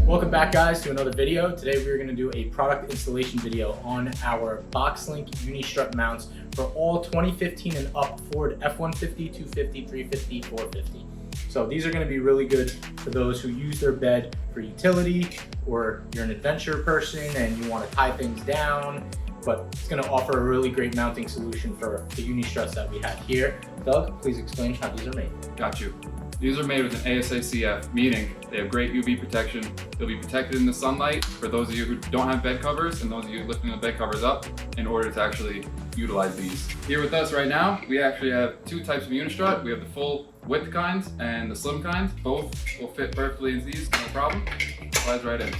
Welcome back, guys, to another video. Today we're going to do a product installation video on our BoxLink Uni-Strut mounts for all 2015 and up Ford F-150, 250, 350, 450. So these are going to be really good for those who use their bed for utility, or you're an adventure person and you want to tie things down, but it's going to offer a really great mounting solution for the Uni-Struts that we have here. Doug, please explain how these are made. Got you. These are made with an ASA/CF, meaning they have great UV protection. They'll be protected in the sunlight for those of you who don't have bed covers and those of you lifting the bed covers up in order to actually utilize these. Here with us right now, we actually have two types of Uni-Strut. We have the full width kinds and the slim kinds. Both will fit perfectly into these, no problem. Slides right in.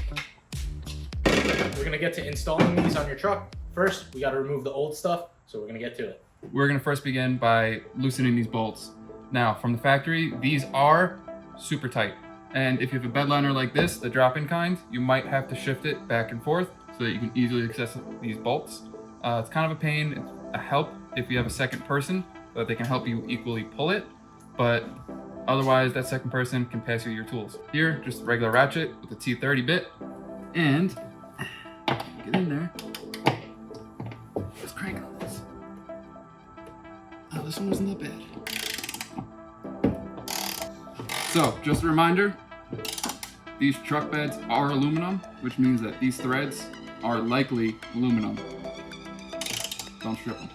We're gonna get to installing these on your truck. First, we gotta remove the old stuff, so we're gonna get to it. We're gonna first begin by loosening these bolts. Now, from the factory, these are super tight. And if you have a bed liner like this, the drop-in kind, you might have to shift it back and forth so that you can easily access these bolts. It's kind of a pain, it's a help if you have a second person, so that they can help you equally pull it. But otherwise, that second person can pass you your tools. Here, just a regular ratchet with a T30 bit. And get in there. Just crank on this. Oh, this one wasn't that bad. So, just a reminder, these truck beds are aluminum, which means that these threads are likely aluminum. Don't strip them.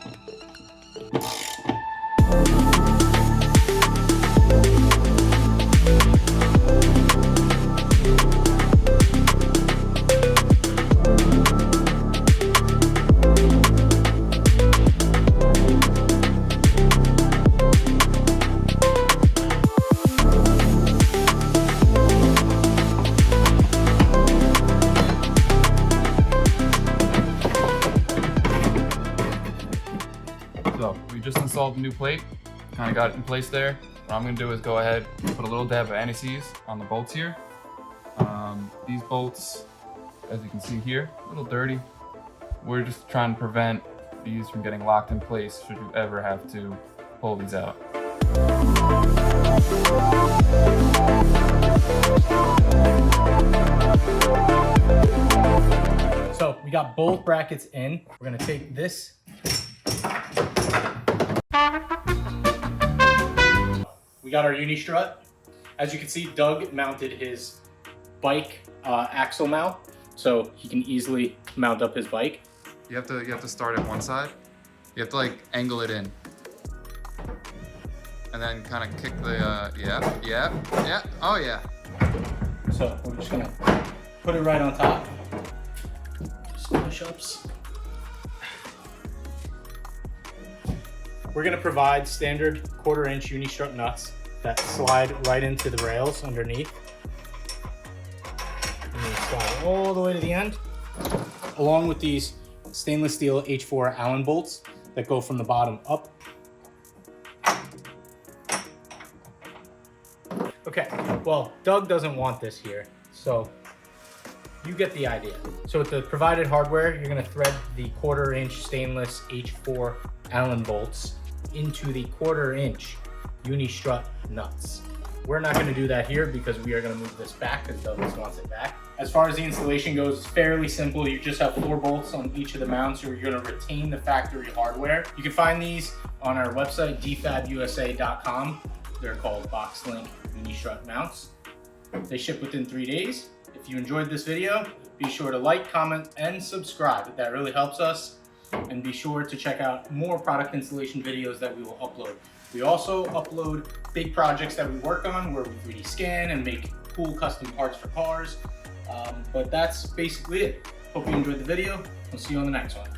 So we just installed the new plate, kind of got it in place there. What I'm going to do is go ahead and put a little dab of anti-seize on the bolts here. These bolts, as you can see here, a little dirty. We're just trying to prevent these from getting locked in place should you ever have to pull these out. So we got both brackets in. We're gonna take this. We got our Uni-Strut. As you can see, Doug mounted his bike axle mount, so he can easily mount up his bike. You have to start at one side. You have to like angle it in, and then kind of kick the yeah. Oh yeah. So we're just gonna put it right on top. Just push-ups. We're gonna provide standard 1/4-inch Uni-Strut nuts that slide right into the rails underneath. And then slide all the way to the end, along with these stainless steel H4 Allen bolts that go from the bottom up. Okay, well, Doug doesn't want this here, so you get the idea. So with the provided hardware, you're gonna thread the 1/4-inch stainless H4 Allen bolts into the 1/4-inch Uni-Strut nuts. We're not gonna do that here because we are gonna move this back because Doug just wants it back. As far as the installation goes, it's fairly simple. You just have 4 bolts on each of the mounts, or you're gonna retain the factory hardware. You can find these on our website, DigiFabusa.com. They're called BoxLink Uni-Strut mounts. They ship within 3 days. If you enjoyed this video, be sure to like, comment, and subscribe. That really helps us. And be sure to check out more product installation videos that we will upload. We also upload big projects that we work on where we 3D scan and make cool custom parts for cars. But that's basically it. Hope you enjoyed the video. We'll see you on the next one.